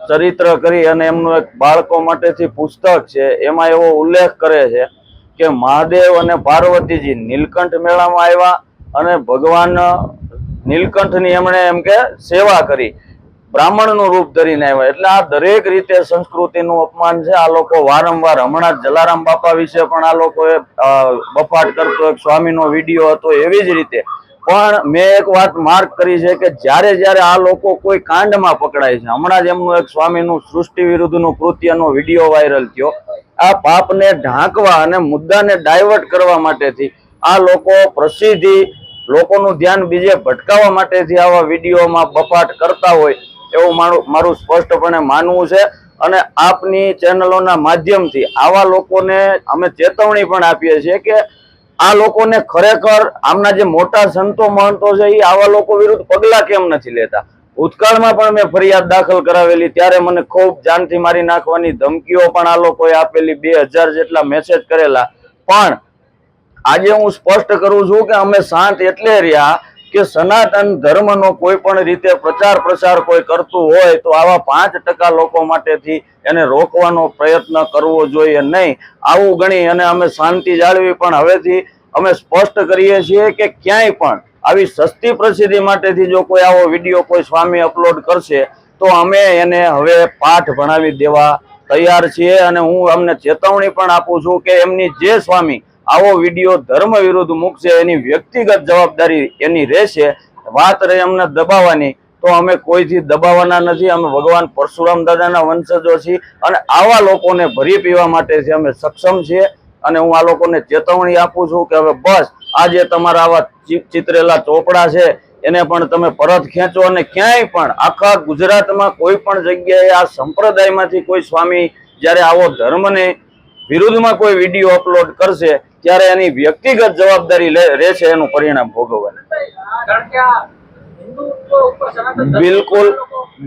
ચરિત્ર કરી અને એમનું એક બાળકો માટેથી પુસ્તક છે, એમાં એવો ઉલ્લેખ કરે છે કે મહાદેવ અને પાર્વતીજી નીલકંઠ મેળામાં આવ્યા અને ભગવાન નીલકંઠની એમણે એમ કે સેવા કરી, બ્રાહ્મણનું રૂપ ધરીને આવ્યા. એટલે આ દરેક રીતે સંસ્કૃતિનું અપમાન છે. આ લોકો વારંવાર, હમણાં જ જલારામ બાપા વિશે પણ આ લોકોએ બફાટ કરતો એક સ્વામીનો વિડીયો હતો, એવી જ રીતે પણ મેં એક વાત માર્ક કરી છે કે જ્યારે જ્યારે આ લોકો કોઈ કાંડમાં પકડાય છે, હમણાં જ એમનું એક સ્વામીનું સૃષ્ટિ વિરુદ્ધનું કૃત્યનો વિડીયો વાયરલ થયો, આ પાપને ઢાંકવા અને મુદ્દાને ડાયવર્ટ કરવા માટેથી આ લોકો પ્રસિદ્ધિ, લોકોનું ધ્યાન બીજે ભટકાવવા માટેથી આવા વિડીયોમાં બફાટ કરતા હોય એવું મારું સ્પષ્ટપણે માનવું છે. અને આપની ચેનલોના માધ્યમથી આવા લોકોને અમે ચેતવણી પણ આપીએ છીએ કે આ લોકોને ખરેખર આમના જે મોટા સંતો મહંતો છે એ આવા લોકો વિરુદ્ધ પગલા કેમ નથી લેતા. ભૂતકાળમાં પણ મેં ફરિયાદ દાખલ કરાવેલી, ત્યારે મને ખૂબ જાનથી મારી નાખવાની ધમકીઓ પણ આ લોકોએ આપેલી, 2000 જેટલા મેસેજ કરેલા. પણ આજે હું સ્પષ્ટ કરું છું કે અમે શાંત એટલે રહ્યા કે સનાતન ધર્મનો કોઈ પણ રીતે પ્રચાર પ્રસાર કોઈ કરતું હોય તો આવા 5% લોકો માટેથી એને રોકવાનો પ્રયત્ન કરવો જોઈએ નહીં. આવું ગણી અને અમે શાંતિ જાળવી. પણ હવેથી અમે સ્પષ્ટ કરીએ છીએ કે ક્યાંય પણ આવી સસ્તી પ્રસિદ્ધિ માટેથી જો કોઈ આવો વિડીયો કોઈ સ્વામી અપલોડ કરશે તો અમે એને હવે પાઠ ભણાવી દેવા તૈયાર છીએ. અને હું અમને ચેતવણી પણ આપું છું કે એમની જે સ્વામી આવો વિડીયો ધર્મ વિરુદ્ધ મૂકશે એની વ્યક્તિગત જવાબદારી એની રહેશે. વાત રહી અમને દબાવવાની, તો અમે કોઈથી દબાવવાના નથી. અમે ભગવાન પરશુરામ દાદાના વંશજો છીએ અને આવા લોકોને ભરી પીવા માટેથી અમે સક્ષમ છીએ. અને હું આ લોકોને ચેતવણી આપું છું કે હવે બસ, આજે તમારા આવા ચિતરેલા ચોપડા છે એને પણ તમે પરત ખેંચો. અને ક્યાંય પણ આખા ગુજરાતમાં કોઈ પણ જગ્યાએ આ સંપ્રદાયમાંથી કોઈ સ્વામી જ્યારે આવો ધર્મને વિરુદ્ધમાં કોઈ વિડીયો અપલોડ કરશે ત્યારે એની વ્યક્તિગત જવાબદારી રહેશે એનું પરિણામ ભોગવવાનું. બિલકુલ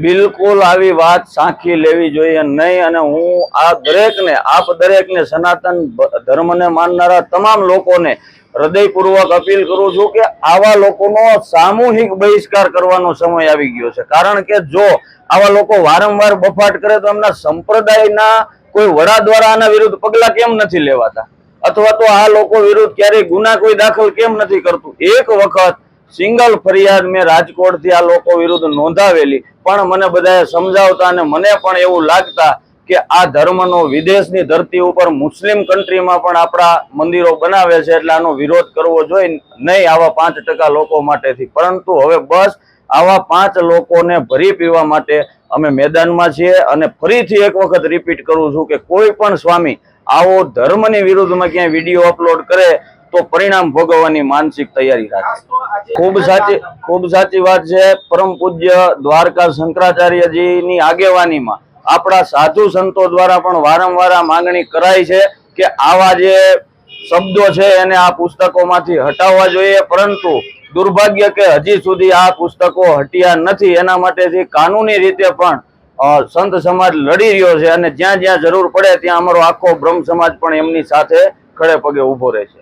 બિલકુલ આવી વાત સાંખી લેવી જોઈએ નહીં. અને હું આ દરેકને, આપ દરેકને, સનાતન ધર્મને માનનારા તમામ લોકોને હૃદયપૂર્વક અપીલ કરું છું કે આવા લોકોનો સામૂહિક બહિષ્કાર કરવાનો સમય આવી ગયો છે. કારણ કે જો આવા લોકો વારંવાર બફાટ કરે તો એમના સંપ્રદાયના કોઈ વડા દ્વારા આના વિરુદ્ધ પગલા કેમ નથી લેવાતા, અથવા તો આ લોકો વિરુદ્ધ ક્યારેય ગુના કોઈ દાખલ કેમ નથી કરતું. એક વખત સિંગલ ફરિયાદ મેં રાજકોટથી આ લોકો વિરુદ્ધ નોંધાવેલી, પણ મને બધાએ સમજાવતા અને મને પણ એવું લાગતા કે આ ધર્મનો વિદેશની ધરતી ઉપર મુસ્લિમ કન્ટ્રીમાં પણ આપણા મંદિરો બનાવે છે, એટલે આનો વિરોધ કરવો જોઈએ નહીં આવા 5% લોકો માટેથી. પરંતુ હવે બસ આવા 5 લોકોને ભરી પીવા માટે અમે મેદાનમાં છીએ. અને ફરીથી એક વખત રિપીટ કરું છું કે કોઈ પણ સ્વામી આવો ધર્મની વિરુદ્ધમાં ક્યાંય વિડીયો અપલોડ કરે તો પરિણામ ભોગવવાની માનસિક તૈયારી રાખે. ખૂબ સાચી વાત છે. પરમ પૂજ્ય દ્વારકા શંકરાચાર્યજીની આગેવાનીમાં આપણા સાધુ સંતો દ્વારા પણ વારંવાર આ માંગણી કરાઈ છે કે આવા જે શબ્દો છે એને આ પુસ્તકોમાંથી હટાવવા જોઈએ. પરંતુ દુર્ભાગ્ય કે હજી સુધી આ પુસ્તકો હટ્યા નથી. એના માટેથી કાનૂની રીતે પણ સંત સમાજ લડી રહ્યો છે અને જ્યાં જ્યાં જરૂર પડે ત્યાં અમારો આખો બ્રહ્મ સમાજ પણ એમની સાથે ખડે પગે ઉભો રહે છે.